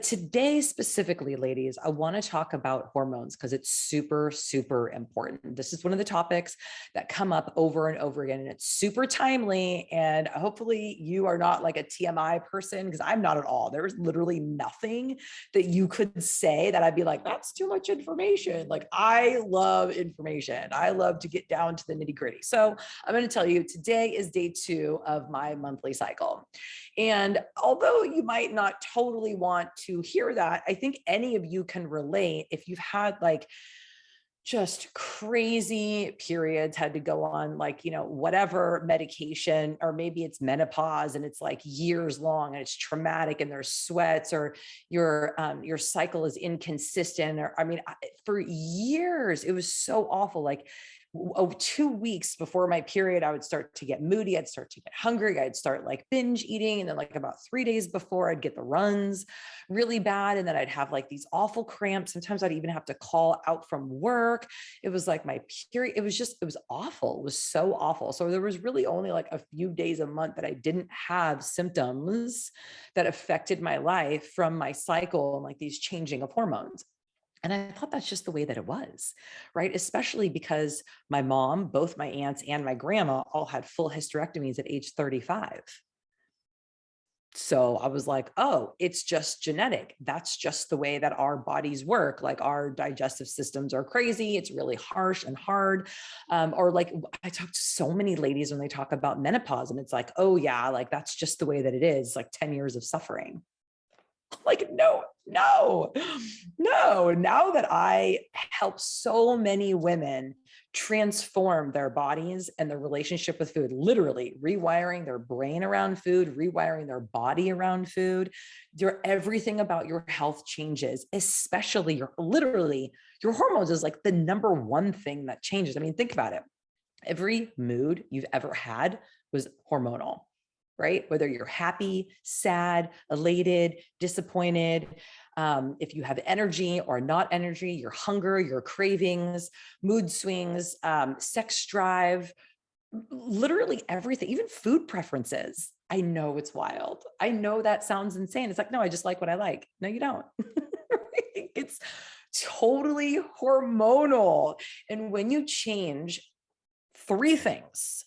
today specifically, ladies, I want to talk about hormones because it's super, super important. This is one of the topics that come up over and over again, and it's super timely. And hopefully you are not like a TMI person, because I'm not at all. There's literally nothing that you could say that I'd be like, that's too much information. Like, I love information. I love to get down to the nitty gritty. So I'm going to tell you, today is day 2 of my monthly cycle. And although you might not totally want to hear that, I think any of you can relate if you've had like just crazy periods, had to go on like, whatever medication, or maybe it's menopause and it's like years long and it's traumatic and there's sweats, or your cycle is inconsistent, or for years it was so awful. Like 2 weeks before my period, I would start to get moody. I'd start to get hungry. I'd start like binge eating. And then like about 3 days before, I'd get the runs really bad. And then I'd have like these awful cramps. Sometimes I'd even have to call out from work. It was like my period. It was awful. It was so awful. So there was really only like a few days a month that I didn't have symptoms that affected my life from my cycle and like these changing of hormones. And I thought that's just the way that it was, right? Especially because my mom, both my aunts and my grandma all had full hysterectomies at age 35. So I was like, oh, it's just genetic. That's just the way that our bodies work. Like, our digestive systems are crazy. It's really harsh and hard. Or like, I talk to so many ladies when they talk about menopause, and it's like, oh yeah, like that's just the way that it is. Like 10 years of suffering. Like, no. Now that I help so many women transform their bodies and their relationship with food, literally rewiring their brain around food, rewiring their body around food, everything about your health changes, especially your hormones is like the number one thing that changes. I mean, think about it. Every mood you've ever had was hormonal, right? Whether you're happy, sad, elated, disappointed, if you have energy or not energy, your hunger, your cravings, mood swings, sex drive, literally everything, even food preferences. I know it's wild. I know that sounds insane. It's like, no, I just like what I like. No, you don't. It's totally hormonal. And when you change 3 things,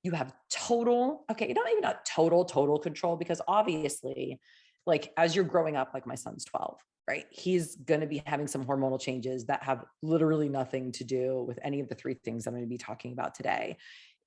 you have total, okay, not total control, because obviously, like, as you're growing up, like my son's 12, right? He's going to be having some hormonal changes that have literally nothing to do with any of the 3 things I'm going to be talking about today.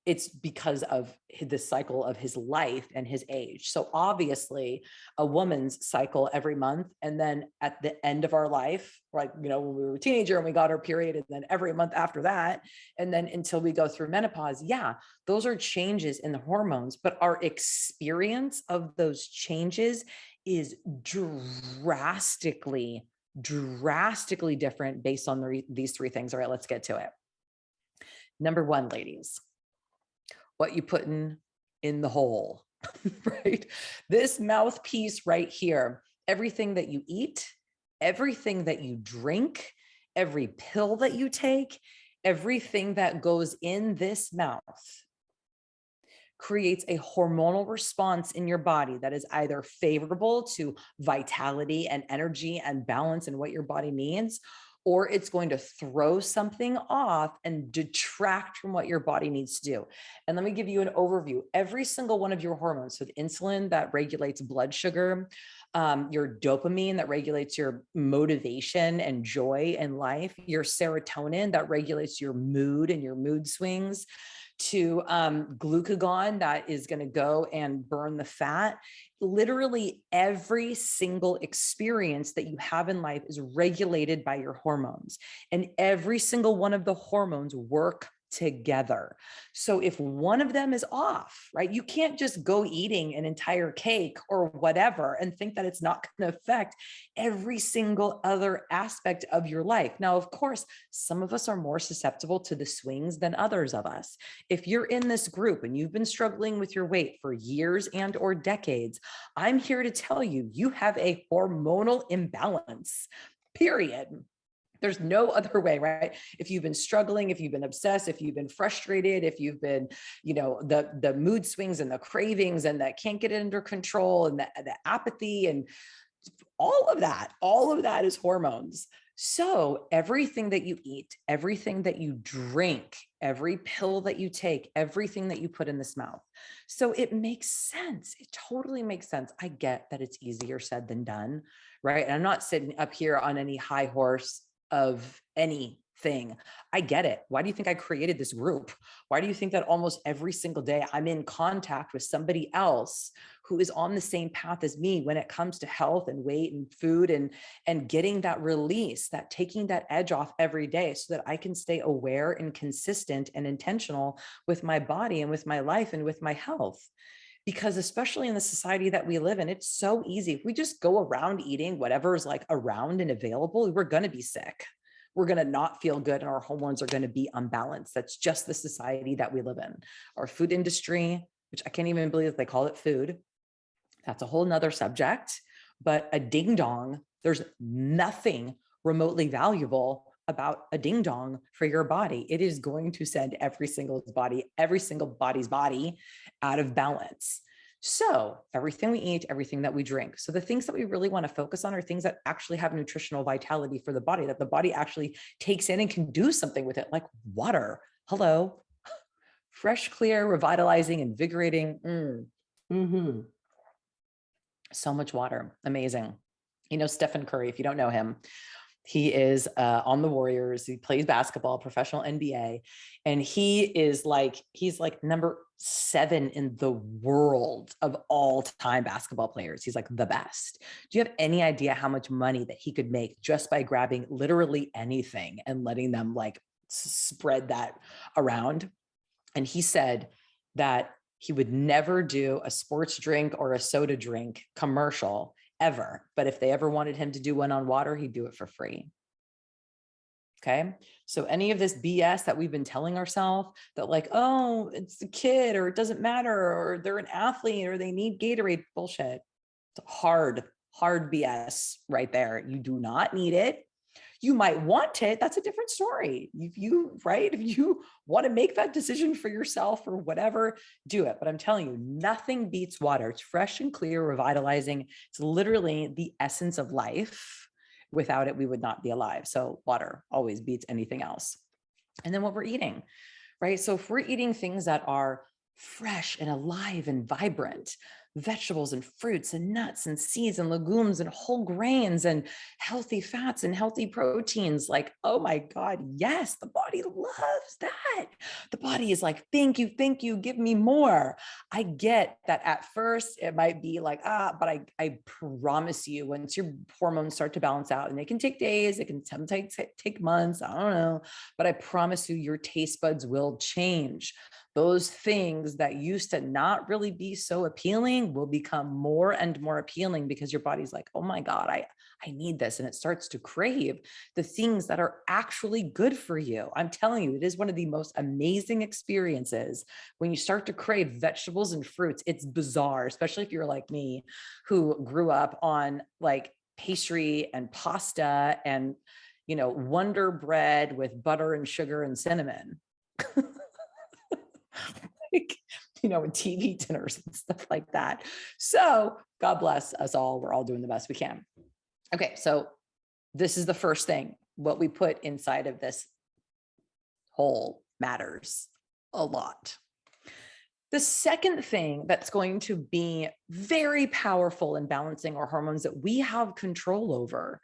It's because of the cycle of his life and his age. So obviously a woman's cycle every month, and then at the end of our life, like, when we were a teenager and we got our period, and then every month after that, and then until we go through menopause, yeah, those are changes in the hormones, but our experience of those changes is drastically different based on these 3 things. All right, let's get to it. Number 1, ladies, what you put in the hole, right? This mouthpiece right here, everything that you eat, everything that you drink, every pill that you take, everything that goes in this mouth creates a hormonal response in your body that is either favorable to vitality and energy and balance and what your body needs, or it's going to throw something off and detract from what your body needs to do. And let me give you an overview. Every single one of your hormones, so the insulin that regulates blood sugar, your dopamine that regulates your motivation and joy in life, your serotonin that regulates your mood and your mood swings, to glucagon that is going to go and burn the fat. Literally every single experience that you have in life is regulated by your hormones, and every single one of the hormones work together. So if one of them is off, right, you can't just go eating an entire cake or whatever and think that it's not going to affect every single other aspect of your life. Now, of course, some of us are more susceptible to the swings than others of us. If you're in this group and you've been struggling with your weight for years and or decades, I'm here to tell you, you have a hormonal imbalance, period. There's no other way, right? If you've been struggling, if you've been obsessed, if you've been frustrated, if you've been, the mood swings and the cravings and that can't get it under control, and the apathy and all of that is hormones. So everything that you eat, everything that you drink, every pill that you take, everything that you put in this mouth. So it makes sense. It totally makes sense. I get that it's easier said than done, right? And I'm not sitting up here on any high horse of anything. I get it. Why do you think I created this group? Why do you think that almost every single day I'm in contact with somebody else who is on the same path as me when it comes to health and weight and food and getting that release, that taking that edge off every day so that I can stay aware and consistent and intentional with my body and with my life and with my health? Because especially in the society that we live in, it's so easy. If we just go around eating whatever is like around and available, we're going to be sick. We're going to not feel good and our hormones are going to be unbalanced. That's just the society that we live in. Our food industry, which I can't even believe they call it food. That's a whole nother subject, but a ding dong, there's nothing remotely valuable about a ding dong for your body. It is going to send every single body's body out of balance. So everything we eat, everything that we drink. So the things that we really want to focus on are things that actually have nutritional vitality for the body, that the body actually takes in and can do something with it, like water. Hello, fresh, clear, revitalizing, invigorating. Mm-hmm. So much water. Amazing. You know, Stephen Curry, if you don't know him, he is on the Warriors. He plays basketball, professional NBA. And he's like number 7 in the world of all time basketball players. He's like the best. Do you have any idea how much money that he could make just by grabbing literally anything and letting them like spread that around? And he said that he would never do a sports drink or a soda drink commercial ever. But if they ever wanted him to do one on water, he'd do it for free. Okay. So any of this BS that we've been telling ourselves that like, oh, it's a kid or it doesn't matter, or they're an athlete or they need Gatorade, bullshit. It's hard BS right there. You do not need it. You might want it. That's a different story. If you want to make that decision for yourself or whatever, do it. But I'm telling you, nothing beats water. It's fresh and clear, revitalizing. It's literally the essence of life. Without it, we would not be alive. So water always beats anything else. And then what we're eating, right? So if we're eating things that are fresh and alive and vibrant, vegetables and fruits and nuts and seeds and legumes and whole grains and healthy fats and healthy proteins, like, oh my God, yes, the body loves that. The body is like, thank you, give me more. I get that at first it might be like, but I promise you, once your hormones start to balance out, and they can take days, it can sometimes take months, I don't know, but I promise you, your taste buds will change. Those things that used to not really be so appealing will become more and more appealing because your body's like, oh my God, I need this. And it starts to crave the things that are actually good for you. I'm telling you, it is one of the most amazing experiences when you start to crave vegetables and fruits. It's bizarre, especially if you're like me, who grew up on like pastry and pasta and, Wonder Bread with butter and sugar and cinnamon. Like, TV dinners and stuff like that. So God bless us all. We're all doing the best we can. Okay. So this is the first thing. What we put inside of this hole matters a lot. The second thing that's going to be very powerful in balancing our hormones that we have control over,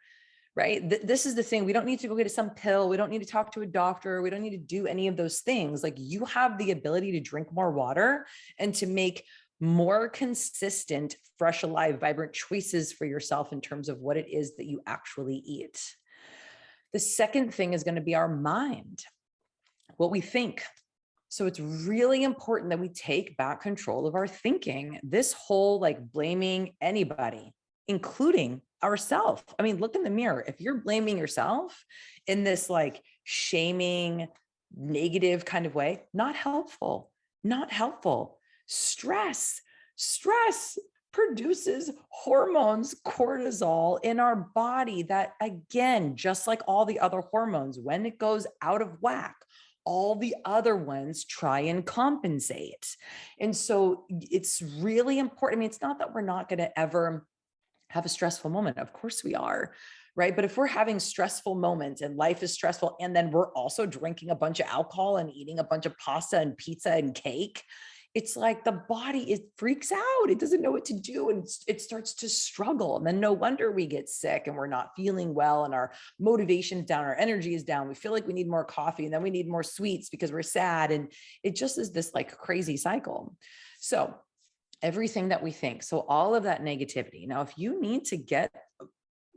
right? This is the thing. We don't need to go get some pill. We don't need to talk to a doctor. We don't need to do any of those things. Like, you have the ability to drink more water and to make more consistent, fresh, alive, vibrant choices for yourself in terms of what it is that you actually eat. The second thing is going to be our mind, what we think. So it's really important that we take back control of our thinking. This whole like blaming anybody, including ourselves. I mean, look in the mirror. If you're blaming yourself in this like shaming, negative kind of way, not helpful, not helpful. Stress produces hormones, cortisol in our body that, again, just like all the other hormones, when it goes out of whack, all the other ones try and compensate. And so it's really important. I mean, it's not that we're not going to ever have a stressful moment? Of course we are, right? But if we're having stressful moments and life is stressful, and then we're also drinking a bunch of alcohol and eating a bunch of pasta and pizza and cake, it's like the body, it freaks out. It doesn't know what to do. And it starts to struggle. And then no wonder we get sick and we're not feeling well and our motivation is down, our energy is down. We feel like we need more coffee and then we need more sweets because we're sad. And it just is this like crazy cycle. So everything that we think, so all of that negativity. Now, if you need to get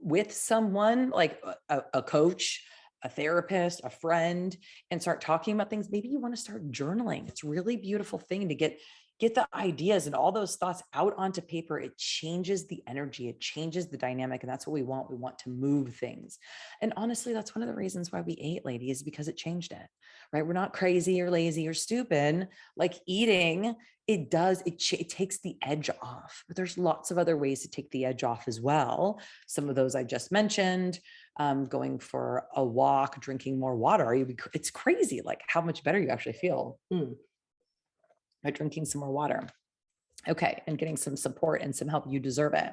with someone like a coach, a therapist, a friend, and start talking about things, maybe you want to start journaling. It's a really beautiful thing to get the ideas and all those thoughts out onto paper. It changes the energy, it changes the dynamic. And that's what we want. We want to move things. And honestly, that's one of the reasons why we ate, ladies, because it changed it, right? We're not crazy or lazy or stupid. Like eating, it takes the edge off, but there's lots of other ways to take the edge off as well. Some of those I just mentioned, going for a walk, drinking more water. It's crazy, like how much better you actually feel by drinking some more water. Okay, and getting some support and some help. You deserve it.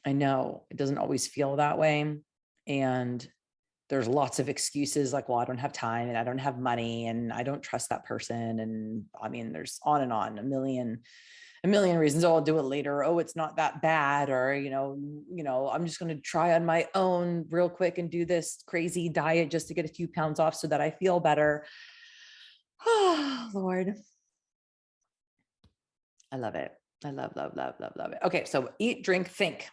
I know it doesn't always feel that way. And there's lots of excuses like, well, I don't have time and I don't have money and I don't trust that person. And I mean, there's on and on, a million reasons. Oh, I'll do it later. Oh, it's not that bad. Or, I'm just going to try on my own real quick and do this crazy diet just to get a few pounds off so that I feel better. Oh, Lord. I love it. I love it. Okay. So eat, drink, think.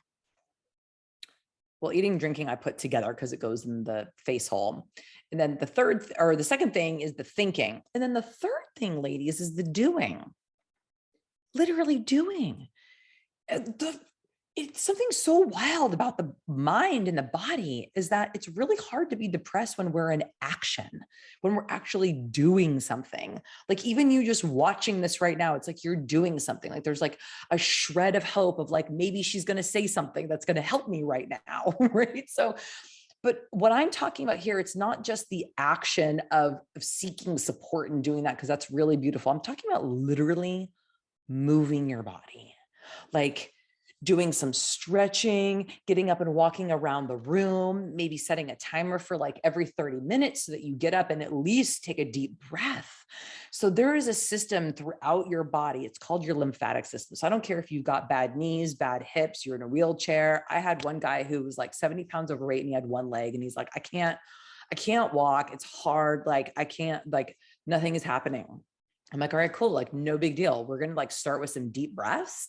Well, eating, drinking, I put together because it goes in the face hole. And then the second thing is the thinking. And then the third thing, ladies, is the doing. Literally doing. It's something so wild about the mind and the body is that it's really hard to be depressed when we're in action, when we're actually doing something. Like even you just watching this right now, it's like you're doing something. Like there's like a shred of hope of like, maybe she's going to say something that's going to help me right now. Right. So, but what I'm talking about here, it's not just the action of seeking support and doing that, because that's really beautiful. I'm talking about literally moving your body, like doing some stretching, getting up and walking around the room, maybe setting a timer for like every 30 minutes so that you get up and at least take a deep breath. So there is a system throughout your body. It's called your lymphatic system. So I don't care if you've got bad knees, bad hips, you're in a wheelchair. I had one guy who was like 70 pounds overweight and he had one leg and he's like, I can't walk. It's hard. Like I can't, like nothing is happening. I'm like, all right, cool. Like no big deal. We're going to like start with some deep breaths.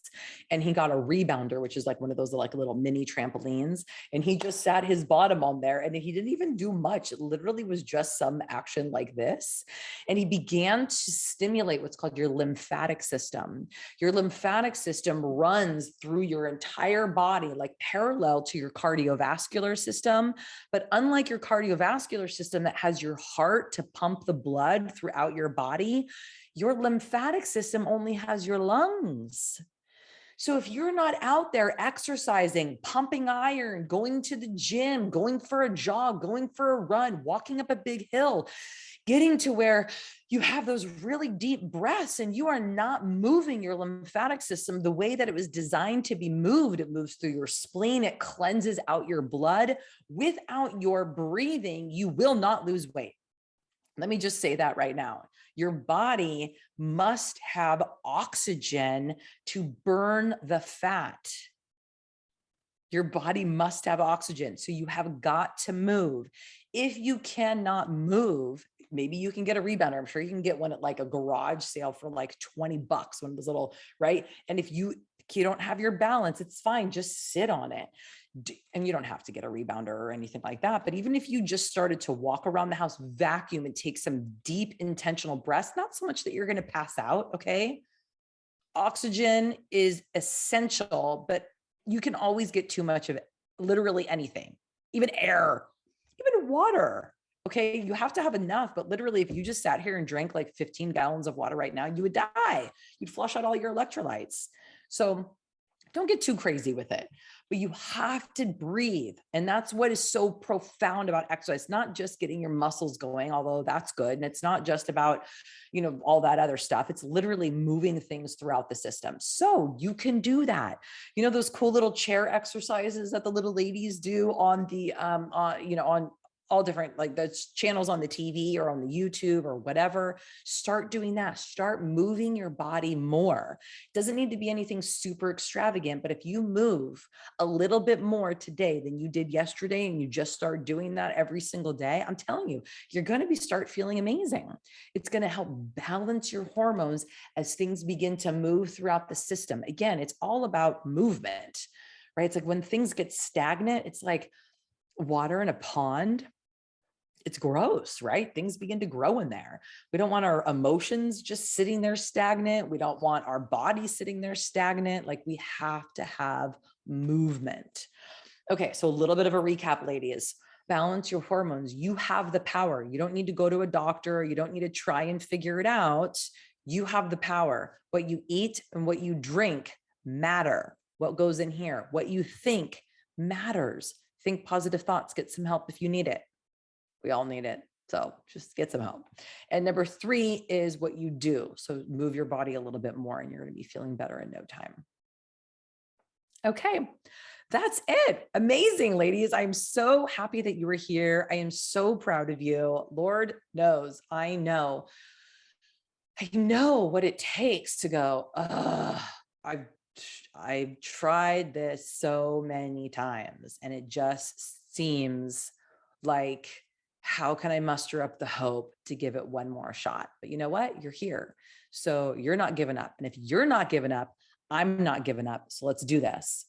And he got a rebounder, which is like one of those like little mini trampolines. And he just sat his bottom on there and he didn't even do much. It literally was just some action like this. And he began to stimulate what's called your lymphatic system. Your lymphatic system runs through your entire body, like parallel to your cardiovascular system. But unlike your cardiovascular system that has your heart to pump the blood throughout your body, your lymphatic system only has your lungs. So if you're not out there exercising, pumping iron, going to the gym, going for a jog, going for a run, walking up a big hill, getting to where you have those really deep breaths and you are not moving your lymphatic system the way that it was designed to be moved. It moves through your spleen. It cleanses out your blood. Without your breathing, you will not lose weight. Let me just say that right now. Your body must have oxygen to burn the fat. Your body must have oxygen. So you have got to move. If you cannot move, maybe you can get a rebounder. I'm sure you can get one at like a garage sale for like $20, one of those little, right? And if you don't have your balance, it's fine. Just sit on it. And you don't have to get a rebounder or anything like that. But even if you just started to walk around the house, vacuum and take some deep intentional breaths, not so much that you're going to pass out. Okay. Oxygen is essential, but you can always get too much of it. Literally anything, even air, even water. Okay. You have to have enough, but literally if you just sat here and drank like 15 gallons of water right now, you would die. You'd flush out all your electrolytes. So Don't get too crazy with it, but you have to breathe. And that's what is so profound about exercise. It's not just getting your muscles going, although that's good. And it's not just about, all that other stuff. It's literally moving things throughout the system. So you can do that. Those cool little chair exercises that the little ladies do on the, on all different, like the channels on the TV or on the YouTube or whatever. Start doing that. Start moving your body more. It doesn't need to be anything super extravagant, but if you move a little bit more today than you did yesterday, and you just start doing that every single day, I'm telling you, you're going to start feeling amazing. It's going to help balance your hormones as things begin to move throughout the system. Again, it's all about movement, right? It's like when things get stagnant, it's like water in a pond. It's gross, right? Things begin to grow in there. We don't want our emotions just sitting there stagnant. We don't want our body sitting there stagnant. Like, we have to have movement. Okay, so a little bit of a recap, ladies. Balance your hormones. You have the power. You don't need to go to a doctor. You don't need to try and figure it out. You have the power. What you eat and what you drink matter. What goes in here, what you think matters. Think positive thoughts. Get some help if you need it. We all need it. So just get some help. And number 3 is what you do. So move your body a little bit more and you're going to be feeling better in no time. Okay, that's it. Amazing, ladies. I'm so happy that you were here. I am so proud of you. Lord knows, I know what it takes to go, I've tried this so many times and it just seems like, how can I muster up the hope to give it one more shot? But you know what? You're here. So you're not giving up. And if you're not giving up, I'm not giving up. So let's do this.